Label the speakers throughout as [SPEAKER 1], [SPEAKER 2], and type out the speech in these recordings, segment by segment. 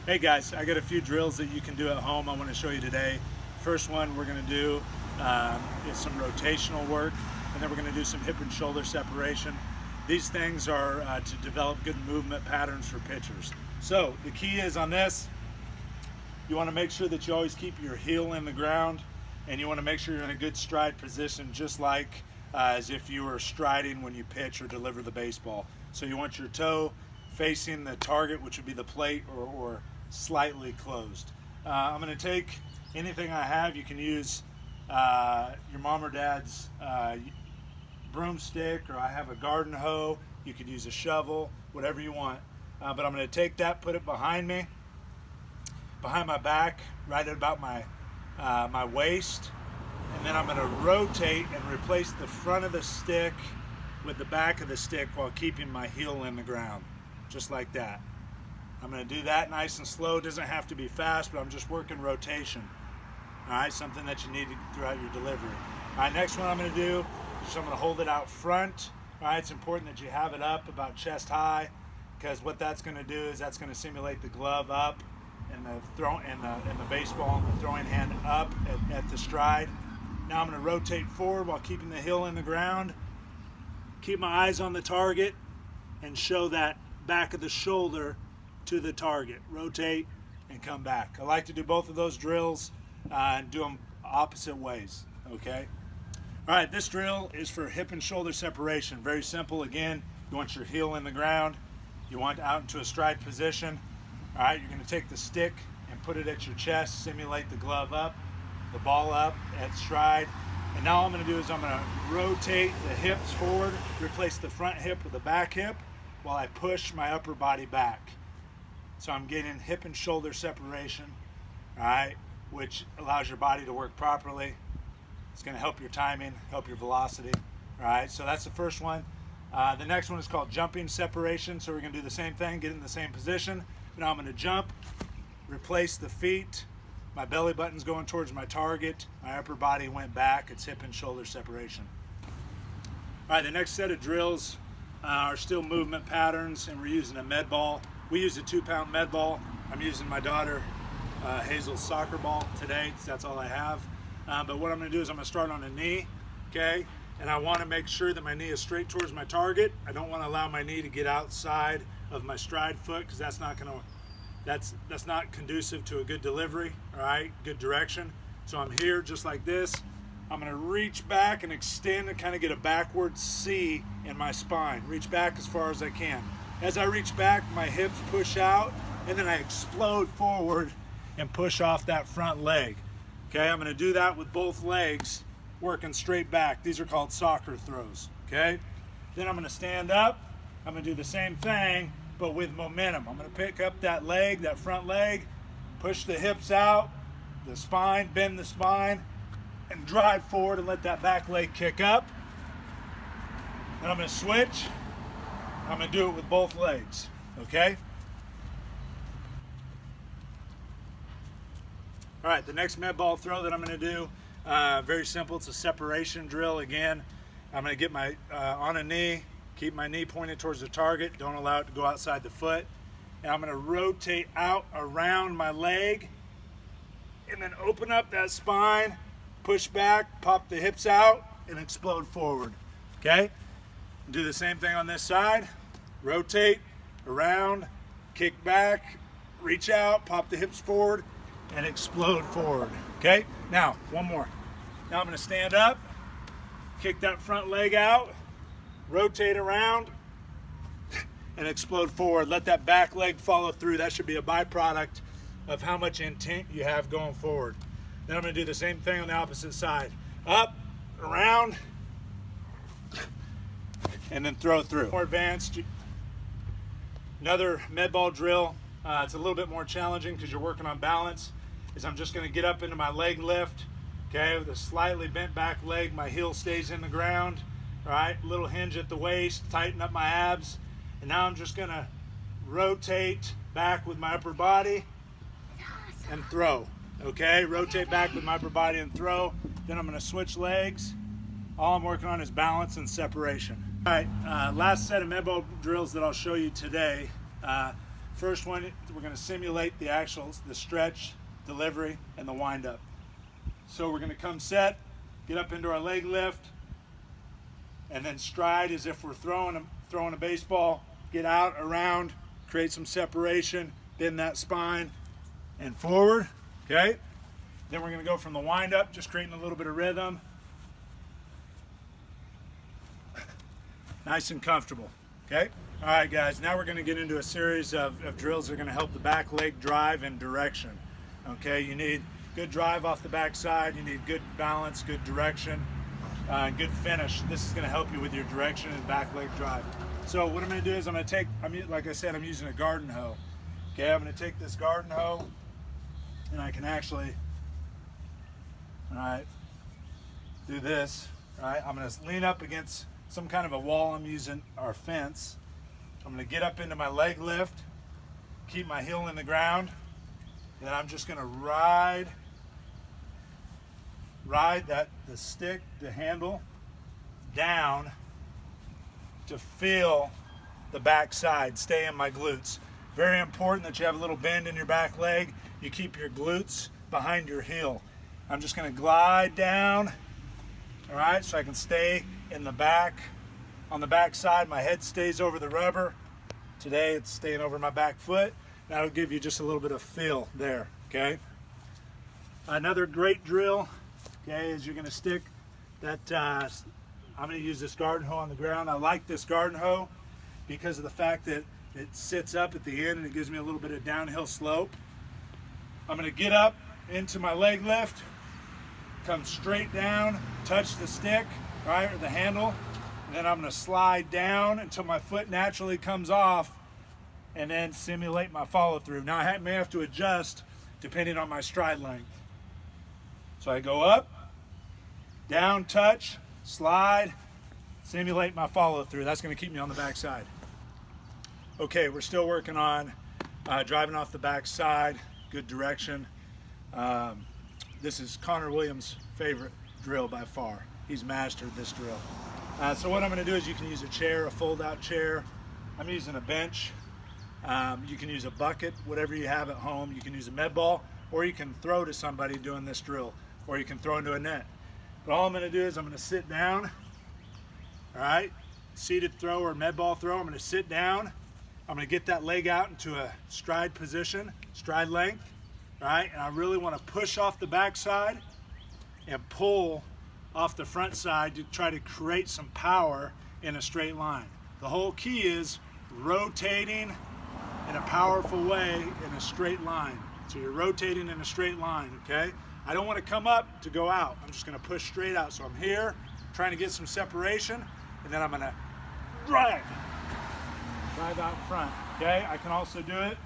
[SPEAKER 1] Hey guys, I got a few drills that you can do at home I want to show you today. First one we're going to do is some rotational work, and then we're going to do some hip and shoulder separation. These things are to develop good movement patterns for pitchers. So the key is on this, you want to make sure that you always keep your heel in the ground, and you want to make sure you're in a good stride position, just like as if you were striding when you pitch or deliver the baseball. So you want your toe facing the target, which would be the plate, or slightly closed. I'm going to take anything I have. You can use your mom or dad's broomstick, or I have a garden hoe. You could use a shovel, whatever you want. But I'm going to take that, put it behind me, behind my back, right at about my waist, and then I'm going to rotate and replace the front of the stick with the back of the stick while keeping my heel in the ground, just like that. I'm going to do that nice and slow. It doesn't have to be fast, but I'm just working rotation. All right, something that you need throughout your delivery. All right, next one I'm going to do is I'm going to hold it out front. All right, it's important that you have it up about chest high, because what that's going to do is that's going to simulate the glove up and the throw and the baseball and the throwing hand up at the stride. Now I'm going to rotate forward while keeping the heel in the ground. Keep my eyes on the target and show that back of the shoulder to the target. Rotate and come back. I like to do both of those drills and do them opposite ways. Okay. All right, this drill is for hip and shoulder separation. Very simple. Again, you want your heel in the ground. You want out into a stride position. All right, you're going to take the stick and put it at your chest, simulate the glove up, the ball up at stride. And now all I'm going to do is I'm going to rotate the hips forward, replace the front hip with the back hip while I push my upper body back. So I'm getting hip and shoulder separation, all right, which allows your body to work properly. It's going to help your timing, help your velocity, all right? So that's the first one. The next one is called jumping separation. So we're going to do the same thing, get in the same position. Now I'm going to jump, replace the feet. My belly button's going towards my target. My upper body went back. It's hip and shoulder separation. All right, the next set of drills are still movement patterns, and we're using a med ball. We use a 2-pound med ball. I'm using my daughter Hazel's soccer ball today. That's all I have. But what I'm going to do is I'm going to start on a knee, okay? And I want to make sure that my knee is straight towards my target. I don't want to allow my knee to get outside of my stride foot, because that's not conducive to a good delivery, all right? Good direction. So I'm here just like this. I'm going to reach back and extend and kind of get a backward C in my spine. Reach back as far as I can. As I reach back, my hips push out, and then I explode forward and push off that front leg. Okay, I'm going to do that with both legs working straight back. These are called soccer throws. Okay, then I'm going to stand up. I'm going to do the same thing, but with momentum. I'm going to pick up that leg, that front leg, push the hips out, the spine, bend the spine, and drive forward and let that back leg kick up. Then I'm going to switch. I'm going to do it with both legs, okay? All right, the next med ball throw that I'm going to do, very simple. It's a separation drill. Again, I'm going to get my on a knee, keep my knee pointed towards the target. Don't allow it to go outside the foot. And I'm going to rotate out around my leg and then open up that spine, push back, pop the hips out, and explode forward, okay? Do the same thing on this side. Rotate around, kick back, reach out, pop the hips forward, and explode forward. Okay? Now, one more. Now I'm going to stand up, kick that front leg out, rotate around, and explode forward. Let that back leg follow through. That should be a byproduct of how much intent you have going forward. Then I'm going to do the same thing on the opposite side. Up, around, and then throw through. More advanced. Another med ball drill. It's a little bit more challenging because you're working on balance. Is I'm just going to get up into my leg lift. Okay, with a slightly bent back leg, my heel stays in the ground. All right, little hinge at the waist, tighten up my abs, and now I'm just going to rotate back with my upper body and throw. Okay, rotate back with my upper body and throw. Then I'm going to switch legs. All I'm working on is balance and separation. All right, last set of med ball drills that I'll show you today. First one, we're going to simulate the stretch, delivery, and the wind up. So we're going to come set, get up into our leg lift, and then stride as if we're throwing a baseball. Get out, around, create some separation, bend that spine, and forward. Okay. Then we're going to go from the wind up, just creating a little bit of rhythm. Nice and comfortable. Okay. All right, guys. Now we're going to get into a series of drills that are going to help the back leg drive and direction. Okay. You need good drive off the back side. You need good balance, good direction, good finish. This is going to help you with your direction and back leg drive. So what I'm going to do is I'm going to take, like I said, I'm using a garden hoe. Okay, I'm going to take this garden hoe and I can actually, all right, do this. All right, I'm going to lean up against some kind of a wall I'm using, or fence. I'm going to get up into my leg lift, keep my heel in the ground, and then I'm just going to ride the stick, the handle, down to feel the back side, stay in my glutes. Very important that you have a little bend in your back leg. You keep your glutes behind your heel. I'm just going to glide down, all right, so I can stay in the back. On the back side, my head stays over the rubber. Today, it's staying over my back foot. That'll give you just a little bit of feel there, okay? Another great drill, okay, is you're going to stick that, I'm going to use this garden hoe on the ground. I like this garden hoe because of the fact that it sits up at the end and it gives me a little bit of downhill slope. I'm going to get up into my leg lift, come straight down, touch the stick, right, or the handle, and then I'm going to slide down until my foot naturally comes off and then simulate my follow through. Now I may have to adjust depending on my stride length. So I go up, down, touch, slide, simulate my follow through. That's going to keep me on the back side. Okay, we're still working on driving off the back side, good direction. This is Connor Williams' favorite drill by far. He's mastered this drill. So what I'm going to do is you can use a chair, a fold-out chair. I'm using a bench. You can use a bucket, whatever you have at home. You can use a med ball, or you can throw to somebody doing this drill, or you can throw into a net. But all I'm going to do is I'm going to sit down, all right, seated throw or med ball throw. I'm going to sit down. I'm going to get that leg out into a stride position, stride length, all right, and I really want to push off the back side and pull off the front side to try to create some power in a straight line. The whole key is rotating in a powerful way in a straight line. So you're rotating in a straight line, okay? I don't want to come up to go out. I'm just going to push straight out. So I'm here trying to get some separation, and then I'm going to drive out front, okay? I can also do it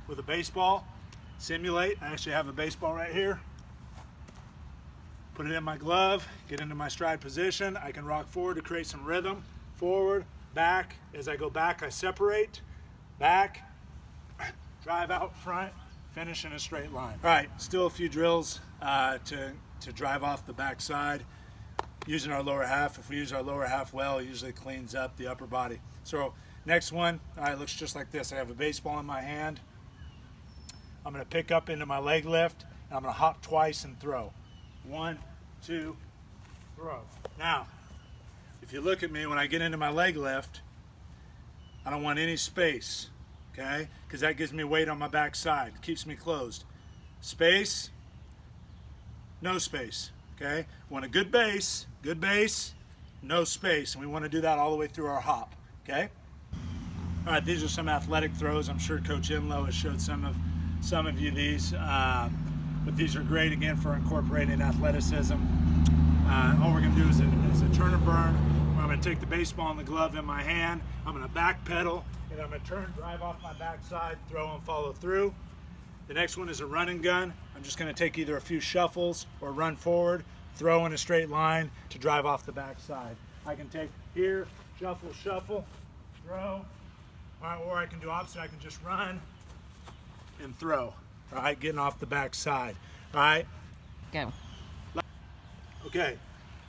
[SPEAKER 1] with a baseball, simulate. I actually have a baseball right here. Put it in my glove, get into my stride position. I can rock forward to create some rhythm. Forward, back. As I go back, I separate. Back, drive out front, finish in a straight line. All right, still a few drills to drive off the back side using our lower half. If we use our lower half well, it usually cleans up the upper body. So next one, all right, looks just like this. I have a baseball in my hand. I'm going to pick up into my leg lift, and I'm going to hop twice and throw. 1, 2, throw. Now, if you look at me when I get into my leg lift, I don't want any space, okay? Because that gives me weight on my back side, keeps me closed. Space, no space, okay? We want a good base, no space, and we want to do that all the way through our hop, okay? All right, these are some athletic throws. I'm sure Coach Enlow has showed some of you these. But these are great, again, for incorporating athleticism. All we're going to do is a turn and burn. I'm going to take the baseball and the glove in my hand. I'm going to back pedal, and I'm going to turn, drive off my backside, throw and follow through. The next one is a run and gun. I'm just going to take either a few shuffles or run forward, throw in a straight line to drive off the backside. I can take here, shuffle, shuffle, throw. All right, or I can do opposite. I can just run and throw. All right, getting off the back side. All right.
[SPEAKER 2] Go.
[SPEAKER 1] Okay.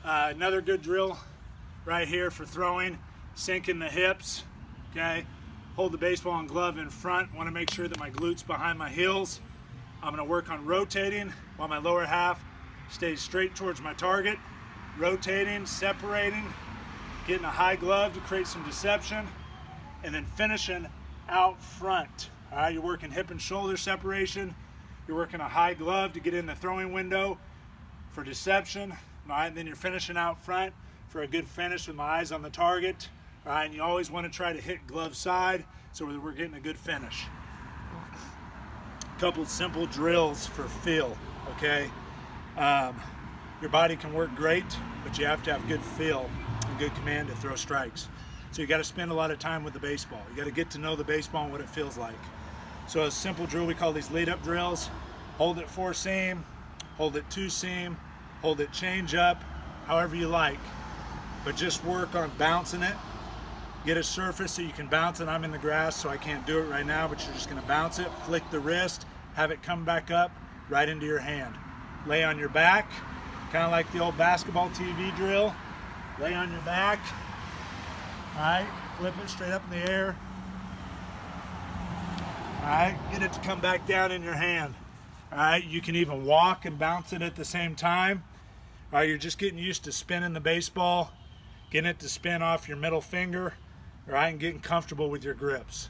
[SPEAKER 1] Another good drill right here for throwing, sinking the hips. Okay. hold the baseball and glove in front. Want to make sure that my glutes behind my heels. I'm going to work on rotating while my lower half stays straight towards my target. Rotating, separating, getting a high glove to create some deception, and then finishing out front. All right, you're working hip and shoulder separation. You're working a high glove to get in the throwing window for deception. All right, and then you're finishing out front for a good finish with my eyes on the target. All right, and you always want to try to hit glove side so that we're getting a good finish. A couple simple drills for feel, okay? Your body can work great, but you have to have good feel and good command to throw strikes. So you got to spend a lot of time with the baseball. You got to get to know the baseball and what it feels like. So a simple drill, we call these lead-up drills. Hold it 4-seam, hold it 2-seam, hold it change up, however you like. But just work on bouncing it. Get a surface so you can bounce it. I'm in the grass, so I can't do it right now, but you're just going to bounce it, flick the wrist, have it come back up right into your hand. Lay on your back, kind of like the old basketball TV drill. Lay on your back. All right, flip it straight up in the air. All right, get it to come back down in your hand. All right, you can even walk and bounce it at the same time. All right, you're just getting used to spinning the baseball, getting it to spin off your middle finger, all right, and getting comfortable with your grips.